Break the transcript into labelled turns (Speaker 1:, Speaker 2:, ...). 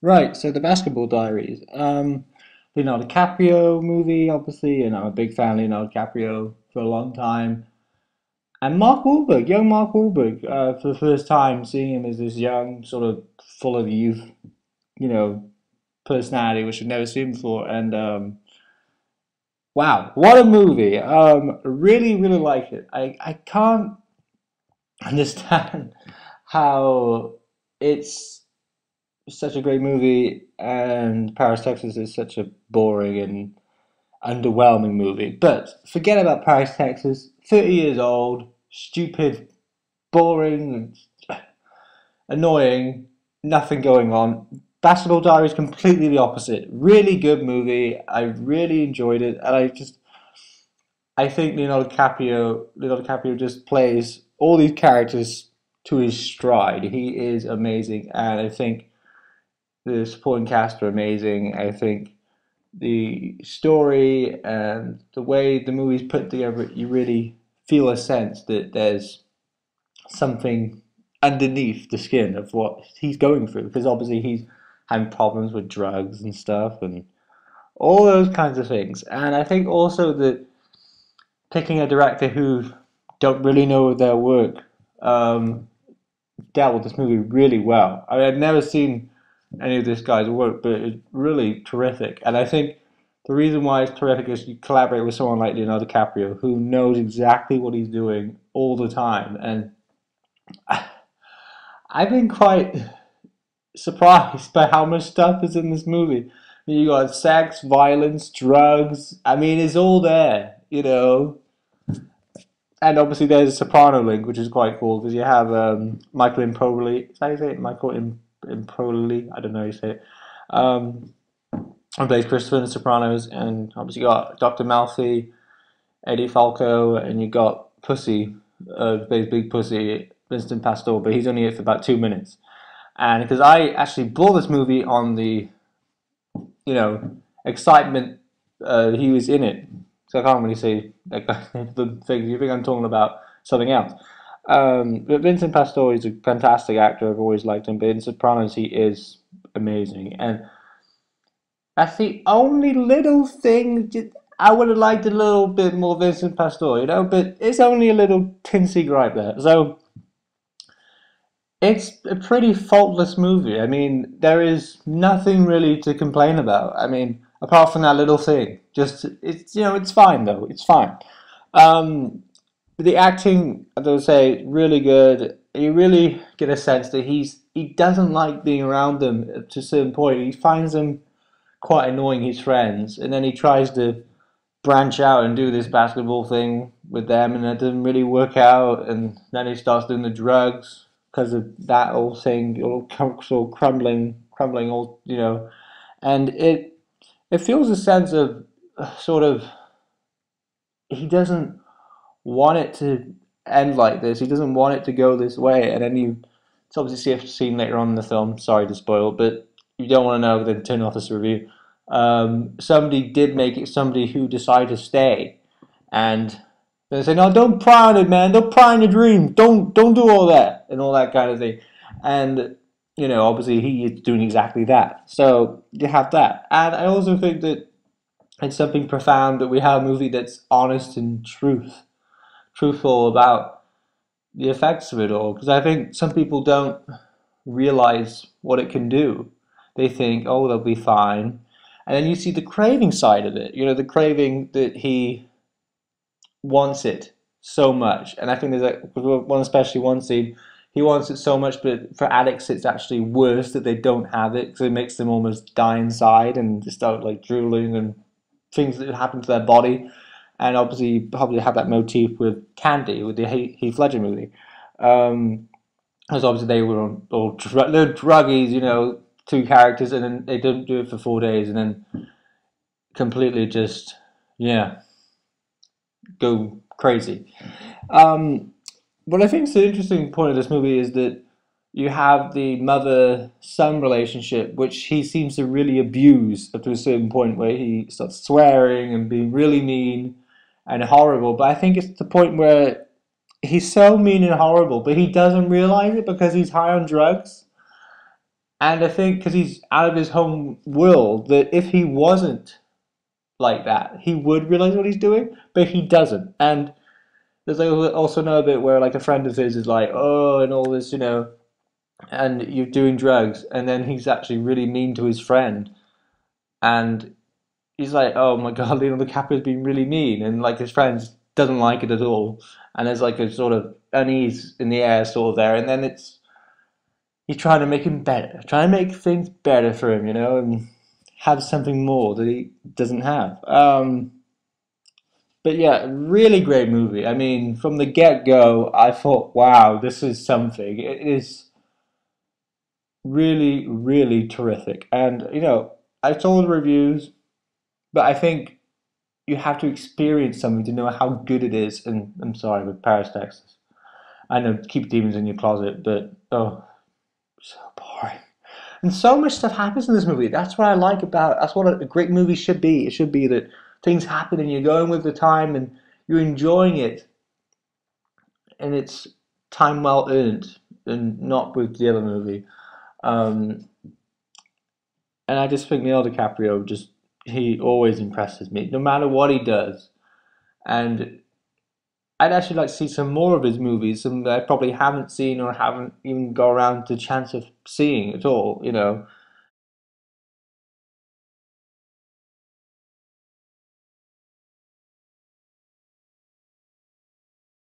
Speaker 1: Right, so the Basketball Diaries. Leonardo DiCaprio movie, obviously, and I'm a big fan of Leonardo DiCaprio for a long time. And Mark Wahlberg, young Mark Wahlberg, for the first time, seeing him as this young, sort of full of youth, you know, personality, which I've never seen before. And wow, what a movie! Really, really like it. I can't understand how it's such a great movie, and Paris, Texas is such a boring and underwhelming movie. But forget about Paris, Texas. 30 years old, stupid, boring, annoying, nothing going on. Basketball Diaries completely the opposite. Really good movie. I really enjoyed it, and I think Leonardo DiCaprio just plays all these characters to his stride. He is amazing, and I think the supporting cast are amazing. I think the story and the way the movie's put together, you really feel a sense that there's something underneath the skin of what he's going through, because obviously he's having problems with drugs and stuff and all those kinds of things. And I think also that picking a director who don't really know their work um, dealt with this movie really well. I mean, I've never seen any of this guy's work, but it's really terrific. And I think the reason why it's terrific is you collaborate with someone like Leonardo DiCaprio, who knows exactly what he's doing all the time. And I've been quite surprised by how much stuff is in this movie. You got sex, violence, drugs. I mean, it's all there, you know. And obviously, there's a Soprano link, which is quite cool because you have Michael Improvoli. Is that how you say it? Improvoli. I don't know how you say it. Um, and plays Christopher in The Sopranos, and obviously you got Dr. Malfi, Eddie Falco, and you got Pussy, plays Big Pussy, Vincent Pastore, but he's only here for about 2 minutes. And because I actually bought this movie on the, excitement he was in it. So I can't really say like, the things. You think I'm talking about something else. But Vincent Pastore is a fantastic actor. I've always liked him. But in Sopranos, he is amazing. And that's the only little thing. I would have liked a little bit more Vincent Pastore, but it's only a little tinsy gripe there. So it's a pretty faultless movie. I mean, there is nothing really to complain about. I mean, apart from that little thing. Just it's fine though. It's fine. Um, the acting, as I would say, really good. You really get a sense that he doesn't like being around them to a certain point. He finds them quite annoying, his friends, and then he tries to branch out and do this basketball thing with them, and it doesn't really work out. And then he starts doing the drugs because of that whole thing, all sort of crumbling, all and it feels a sense of sort of he doesn't want it to end like this. He doesn't want it to go this way, and then it's obviously a scene later on in the film. Sorry to spoil, but you don't want to know, then turn off this review. Somebody did make it somebody who decided to stay, and they say, "No, don't pry on it, man. Don't pry on your dream. Don't do all that and all that kind of thing." And obviously, he is doing exactly that. So you have that, and I also think that it's something profound that we have a movie that's honest and truthful about the effects of it all. Because I think some people don't realize what it can do. They think, oh, they'll be fine. And then you see the craving side of it, the craving that he wants it so much. And I think there's especially one scene, he wants it so much, but for addicts, it's actually worse that they don't have it because it makes them almost die inside and just start like drooling and things that happen to their body. And obviously, you probably have that motif with Candy, with the Heath Ledger movie. Because obviously they were they're druggies, two characters, and then they didn't do it for 4 days, and then completely just, yeah, go crazy. What I think is the interesting point of this movie is that you have the mother-son relationship, which he seems to really abuse up to a certain point where he starts swearing and being really mean and horrible. But I think it's the point where he's so mean and horrible, but he doesn't realize it because he's high on drugs. And I think because he's out of his home world, that if he wasn't like that, he would realize what he's doing, but he doesn't. And there's like also another bit where like a friend of his is like, oh, and all this, and you're doing drugs, and then he's actually really mean to his friend, and he's like, oh my God, Leonardo DiCaprio's being really mean, and like his friend doesn't like it at all, and there's like a sort of unease in the air sort of there, and then he's trying to make him better, trying to make things better for him, and have something more that he doesn't have. But yeah, really great movie. I mean, from the get go, I thought, wow, this is something. It is really, really terrific. And I saw the reviews, but I think you have to experience something to know how good it is. And I'm sorry, with Paris, Texas. I know keep demons in your closet, but oh, so boring. And so much stuff happens in this movie. That's what I like about. That's what a great movie should be. It should be that things happen and you're going with the time and you're enjoying it, and it's time well earned, and not with the other movie. Um, and I just think Leonardo DiCaprio just he always impresses me, no matter what he does. And I'd actually like to see some more of his movies, some that I probably haven't seen or haven't even got around to chance of seeing at all.